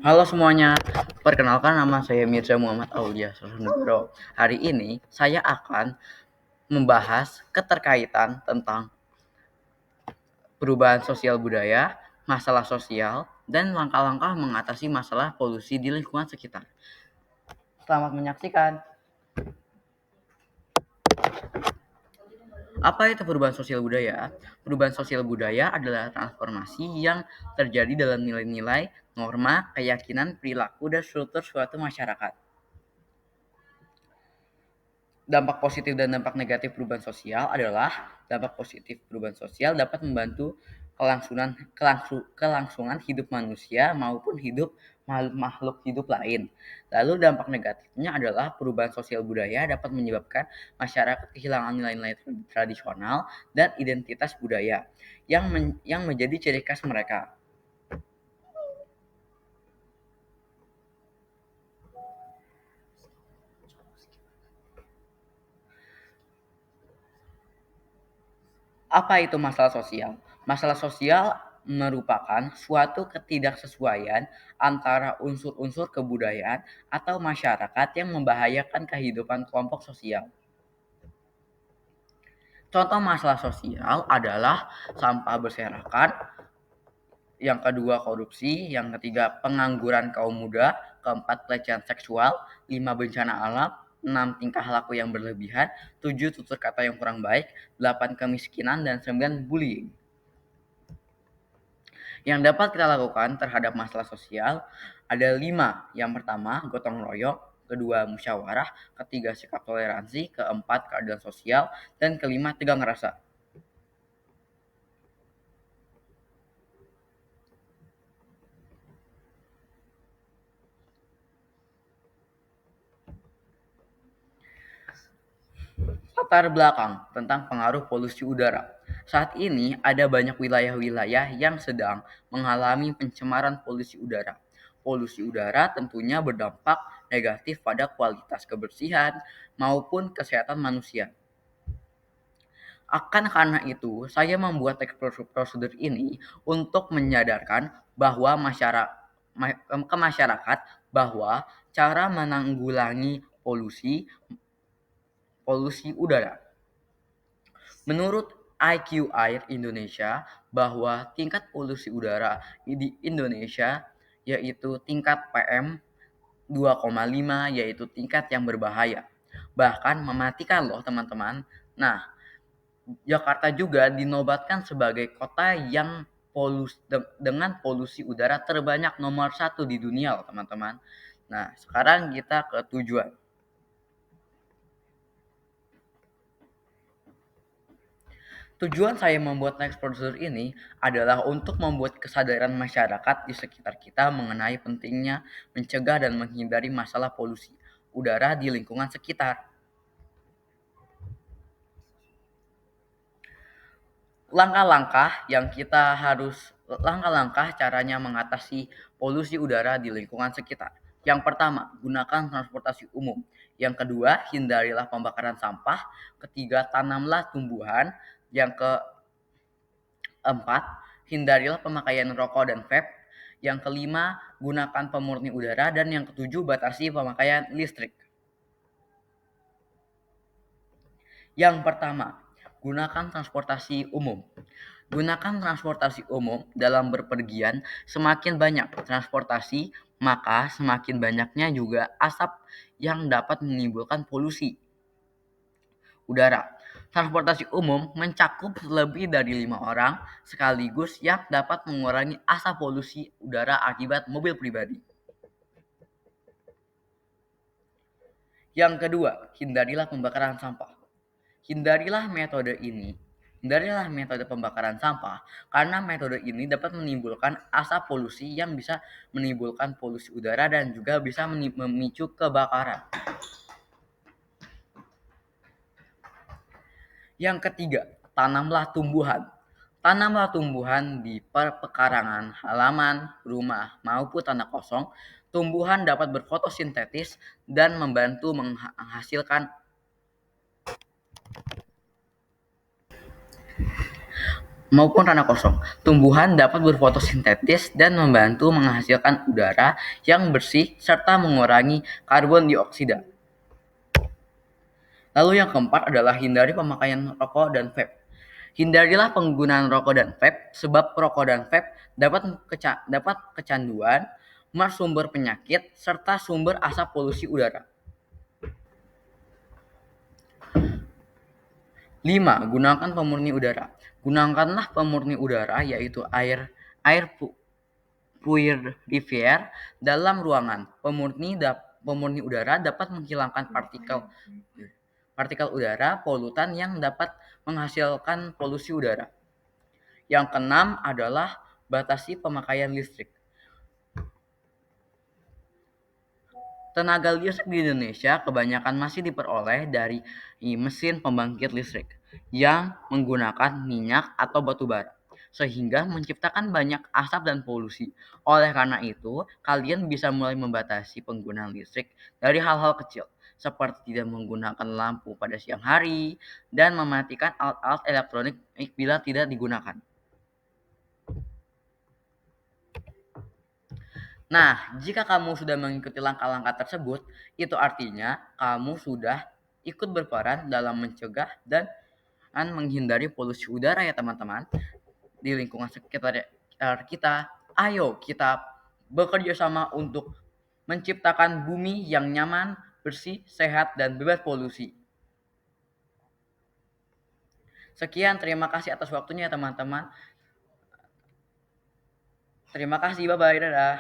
Halo semuanya, perkenalkan nama saya Mirza Muhammad Aulia Sasonegoro. Hari ini saya akan membahas keterkaitan tentang perubahan sosial budaya, masalah sosial, dan langkah-langkah mengatasi masalah polusi di lingkungan sekitar. Selamat menyaksikan. Apa itu perubahan sosial budaya? Perubahan sosial budaya adalah transformasi yang terjadi dalam nilai-nilai, norma, keyakinan, perilaku, dan struktur suatu masyarakat. Dampak positif dan dampak negatif perubahan sosial adalah dampak positif perubahan sosial dapat membantu kelangsungan hidup manusia maupun hidup makhluk hidup lain. Lalu dampak negatifnya adalah perubahan sosial budaya dapat menyebabkan masyarakat kehilangan nilai-nilai tradisional dan identitas budaya yang menjadi ciri khas mereka. Apa itu masalah sosial? Masalah sosial merupakan suatu ketidaksesuaian antara unsur-unsur kebudayaan atau masyarakat yang membahayakan kehidupan kelompok sosial. Contoh masalah sosial adalah sampah berserakan, yang kedua korupsi, yang ketiga pengangguran kaum muda, keempat pelecehan seksual, lima bencana alam, enam tingkah laku yang berlebihan, tujuh tutur kata yang kurang baik, delapan kemiskinan, dan sembilan bullying. Yang dapat kita lakukan terhadap masalah sosial ada 5. Yang pertama, gotong royong. Kedua, musyawarah. Ketiga, sikap toleransi. Keempat, keadilan sosial. Dan kelima, tegang rasa. Latar belakang tentang pengaruh polusi udara. Saat ini ada banyak wilayah-wilayah yang sedang mengalami pencemaran polusi udara. Polusi udara tentunya berdampak negatif pada kualitas kebersihan maupun kesehatan manusia. Karena itu, saya membuat teks prosedur ini untuk menyadarkan bahwa ke masyarakat bahwa cara menanggulangi polusi udara. Menurut IQ Air Indonesia, bahwa tingkat polusi udara di Indonesia yaitu tingkat PM 2,5 yaitu tingkat yang berbahaya. Bahkan mematikan loh teman-teman. Nah, Jakarta juga dinobatkan sebagai kota yang dengan polusi udara terbanyak nomor 1 di dunia loh teman-teman. Nah, sekarang kita ke tujuan. Tujuan saya membuat next producer ini adalah untuk membuat kesadaran masyarakat di sekitar kita mengenai pentingnya mencegah dan menghindari masalah polusi udara di lingkungan sekitar. Langkah-langkah caranya mengatasi polusi udara di lingkungan sekitar. Yang pertama, gunakan transportasi umum. Yang kedua, hindarilah pembakaran sampah. Ketiga, tanamlah tumbuhan. Yang keempat, hindarilah pemakaian rokok dan vape. Yang kelima, gunakan pemurni udara. Dan yang ketujuh, batasi pemakaian listrik. Yang pertama, gunakan transportasi umum. Gunakan transportasi umum dalam berpergian. Semakin banyak transportasi, maka semakin banyaknya juga asap yang dapat menimbulkan polusi udara. Transportasi umum mencakup lebih dari 5 orang sekaligus yang dapat mengurangi asap polusi udara akibat mobil pribadi. Yang kedua, hindarilah pembakaran sampah. Hindarilah metode pembakaran sampah karena metode ini dapat menimbulkan asap polusi yang bisa menimbulkan polusi udara dan juga bisa memicu kebakaran. Yang ketiga, tanamlah tumbuhan. Tanamlah tumbuhan di pekarangan halaman, rumah, maupun tanah kosong. Tumbuhan dapat berfotosintesis dan membantu maupun tanah kosong. Tumbuhan dapat berfotosintesis dan membantu menghasilkan udara yang bersih serta mengurangi karbon dioksida. Lalu yang keempat adalah hindari pemakaian rokok dan vape. Hindarilah penggunaan rokok dan vape sebab rokok dan vape dapat kecanduan, bersumber penyakit, serta sumber asap polusi udara. 5. Gunakan pemurni udara. Gunakanlah pemurni udara yaitu air purifier dalam ruangan. Pemurni udara dapat menghilangkan partikel udara polutan yang dapat menghasilkan polusi udara. Yang keenam adalah batasi pemakaian listrik. Tenaga listrik di Indonesia kebanyakan masih diperoleh dari mesin pembangkit listrik yang menggunakan minyak atau batu bara, sehingga menciptakan banyak asap dan polusi. Oleh karena itu, kalian bisa mulai membatasi penggunaan listrik dari hal-hal kecil, seperti tidak menggunakan lampu pada siang hari dan mematikan alat-alat elektronik bila tidak digunakan. Nah, jika kamu sudah mengikuti langkah-langkah tersebut, itu artinya kamu sudah ikut berperan dalam mencegah dan menghindari polusi udara ya teman-teman di lingkungan sekitar kita. Ayo kita bekerja sama untuk menciptakan bumi yang nyaman, bersih, sehat, dan bebas polusi. Sekian, terima kasih atas waktunya ya teman-teman. Terima kasih, bye-bye, dadah.